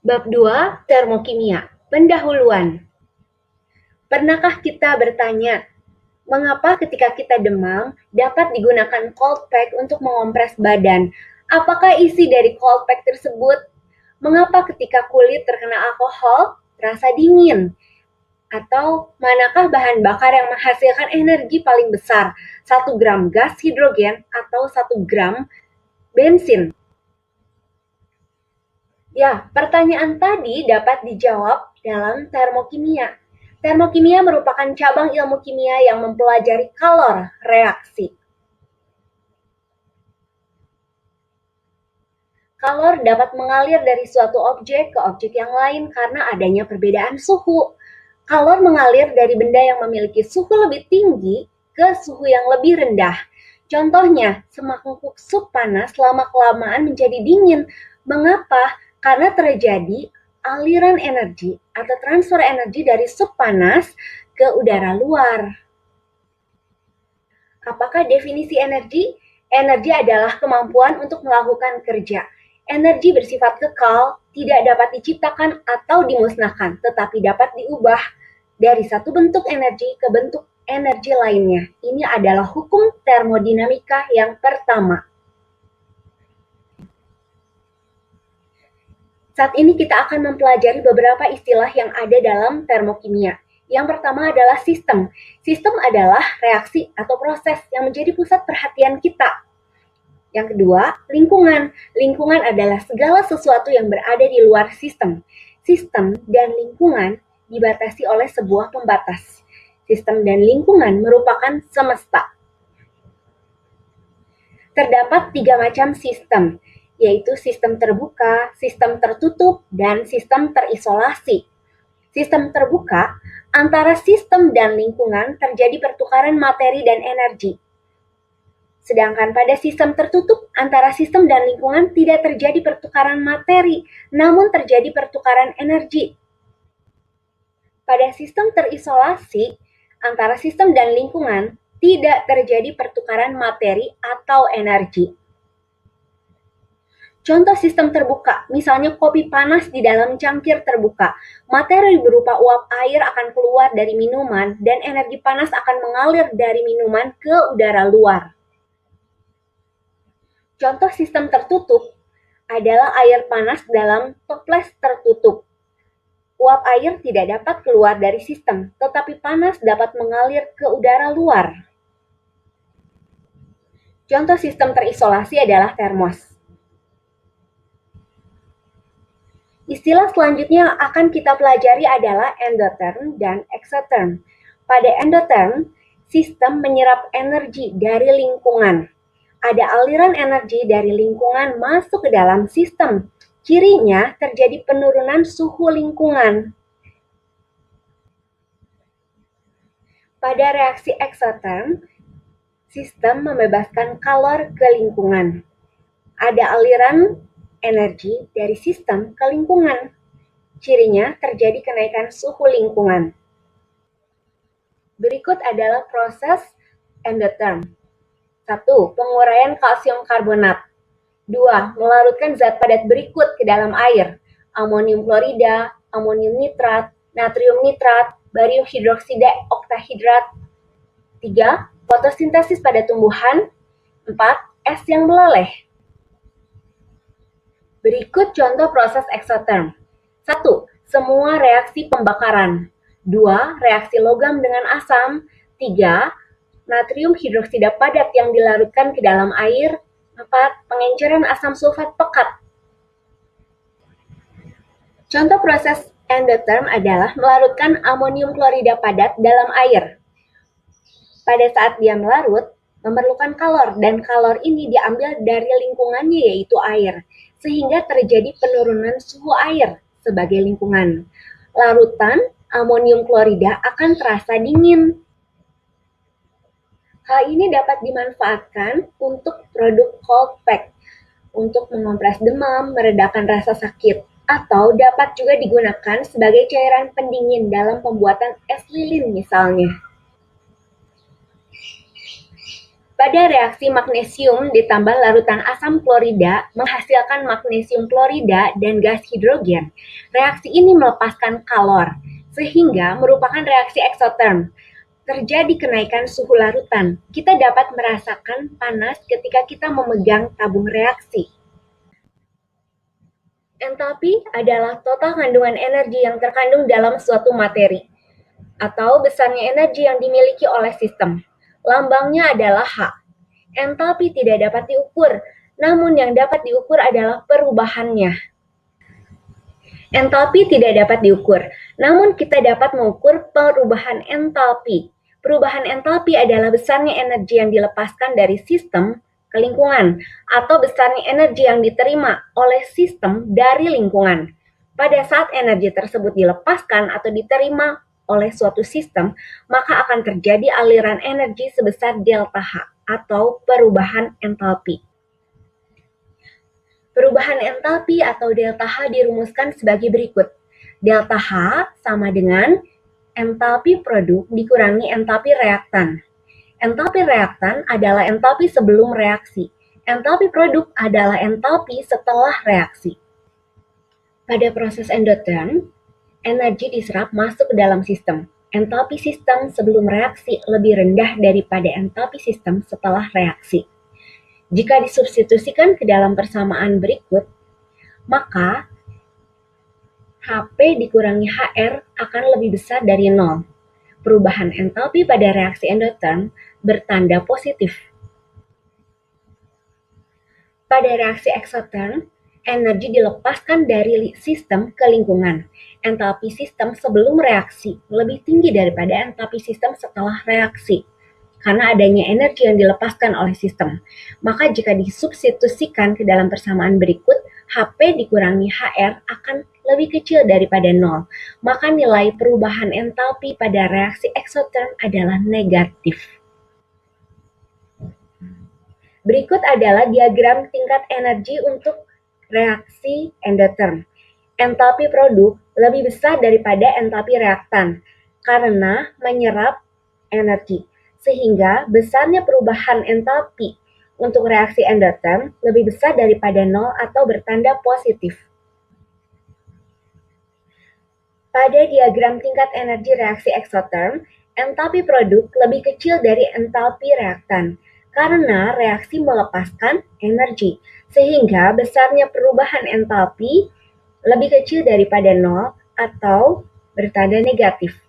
Bab 2, Termokimia. Pendahuluan. Pernahkah kita bertanya, mengapa ketika kita demam dapat digunakan cold pack untuk mengompres badan? Apakah isi dari cold pack tersebut? Mengapa ketika kulit terkena alkohol terasa dingin? Atau manakah bahan bakar yang menghasilkan energi paling besar? 1 gram gas hidrogen atau 1 gram bensin? Ya, pertanyaan tadi dapat dijawab dalam termokimia. Termokimia merupakan cabang ilmu kimia yang mempelajari kalor reaksi. Kalor dapat mengalir dari suatu objek ke objek yang lain karena adanya perbedaan suhu. Kalor mengalir dari benda yang memiliki suhu lebih tinggi ke suhu yang lebih rendah. Contohnya, semangkuk sup panas lama-kelamaan menjadi dingin. Mengapa? Karena terjadi aliran energi atau transfer energi dari sup panas ke udara luar. Apakah definisi energi? Energi adalah kemampuan untuk melakukan kerja. Energi bersifat kekal, tidak dapat diciptakan atau dimusnahkan, tetapi dapat diubah dari satu bentuk energi ke bentuk energi lainnya. Ini adalah hukum termodinamika yang pertama. Saat ini kita akan mempelajari beberapa istilah yang ada dalam termokimia. Yang pertama adalah sistem. Sistem adalah reaksi atau proses yang menjadi pusat perhatian kita. Yang kedua, lingkungan. Lingkungan adalah segala sesuatu yang berada di luar sistem. Sistem dan lingkungan dibatasi oleh sebuah pembatas. Sistem dan lingkungan merupakan semesta. Terdapat 3 macam sistem, yaitu sistem terbuka, sistem tertutup, dan sistem terisolasi. Sistem terbuka, antara sistem dan lingkungan terjadi pertukaran materi dan energi. Sedangkan pada sistem tertutup, antara sistem dan lingkungan tidak terjadi pertukaran materi, namun terjadi pertukaran energi. Pada sistem terisolasi, antara sistem dan lingkungan tidak terjadi pertukaran materi atau energi. Contoh sistem terbuka, misalnya kopi panas di dalam cangkir terbuka. Materi berupa uap air akan keluar dari minuman dan energi panas akan mengalir dari minuman ke udara luar. Contoh sistem tertutup adalah air panas dalam toples tertutup. Uap air tidak dapat keluar dari sistem, tetapi panas dapat mengalir ke udara luar. Contoh sistem terisolasi adalah termos. Istilah selanjutnya yang akan kita pelajari adalah endotherm dan exotherm. Pada endotherm, sistem menyerap energi dari lingkungan. Ada aliran energi dari lingkungan masuk ke dalam sistem. Cirinya terjadi penurunan suhu lingkungan. Pada reaksi exotherm, sistem membebaskan kalor ke lingkungan. Ada aliran energi dari sistem ke lingkungan. Cirinya terjadi kenaikan suhu lingkungan. Berikut adalah proses endotherm. 1. Penguraian kalsium karbonat. 2. Melarutkan zat padat berikut ke dalam air. Amonium klorida, amonium nitrat, natrium nitrat, barium hidroksida oktahidrat. 3. Fotosintesis pada tumbuhan. 4. Es yang meleleh. Berikut contoh proses exotherm. 1. Semua reaksi pembakaran. 2. Reaksi logam dengan asam. 3. Natrium hidroksida padat yang dilarutkan ke dalam air. 4. Pengenceran asam sulfat pekat. Contoh proses endotherm adalah melarutkan amonium klorida padat dalam air. Pada saat dia melarut, memerlukan kalor, dan kalor ini diambil dari lingkungannya yaitu air, sehingga terjadi penurunan suhu air sebagai lingkungan. Larutan amonium klorida akan terasa dingin. Hal ini dapat dimanfaatkan untuk produk cold pack, untuk mengompres demam, meredakan rasa sakit, atau dapat juga digunakan sebagai cairan pendingin dalam pembuatan es lilin misalnya. Pada reaksi magnesium ditambah larutan asam klorida menghasilkan magnesium klorida dan gas hidrogen. Reaksi ini melepaskan kalor, sehingga merupakan reaksi eksoterm. Terjadi kenaikan suhu larutan. Kita dapat merasakan panas ketika kita memegang tabung reaksi. Entalpi adalah total kandungan energi yang terkandung dalam suatu materi, atau besarnya energi yang dimiliki oleh sistem. Lambangnya adalah H. Entalpi tidak dapat diukur, namun yang dapat diukur adalah perubahannya. Entalpi tidak dapat diukur, namun kita dapat mengukur perubahan entalpi. Perubahan entalpi adalah besarnya energi yang dilepaskan dari sistem ke lingkungan, atau besarnya energi yang diterima oleh sistem dari lingkungan. Pada saat energi tersebut dilepaskan atau diterima oleh suatu sistem, maka akan terjadi aliran energi sebesar delta H, atau perubahan entalpi. Perubahan entalpi atau delta H dirumuskan sebagai berikut. Delta H sama dengan entalpi produk dikurangi entalpi reaktan. Entalpi reaktan adalah entalpi sebelum reaksi. Entalpi produk adalah entalpi setelah reaksi. Pada proses endoterm, energi diserap masuk ke dalam sistem. Entalpi sistem sebelum reaksi lebih rendah daripada entalpi sistem setelah reaksi. Jika disubstitusikan ke dalam persamaan berikut, maka Hp dikurangi Hr akan lebih besar dari 0. Perubahan entalpi pada reaksi endotherm bertanda positif. Pada reaksi eksotherm, energi dilepaskan dari sistem ke lingkungan. Entalpi sistem sebelum reaksi lebih tinggi daripada entalpi sistem setelah reaksi, karena adanya energi yang dilepaskan oleh sistem. Maka jika disubstitusikan ke dalam persamaan berikut, Hp dikurangi Hr akan lebih kecil daripada 0. Maka nilai perubahan entalpi pada reaksi eksotherm adalah negatif. Berikut adalah diagram tingkat energi untuk reaksi endotherm. Entalpi produk lebih besar daripada entalpi reaktan karena menyerap energi, sehingga besarnya perubahan entalpi untuk reaksi endotherm lebih besar daripada 0 atau bertanda positif. Pada diagram tingkat energi reaksi eksotherm, entalpi produk lebih kecil dari entalpi reaktan karena reaksi melepaskan energi, sehingga besarnya perubahan entalpi lebih kecil daripada 0 atau bertanda negatif.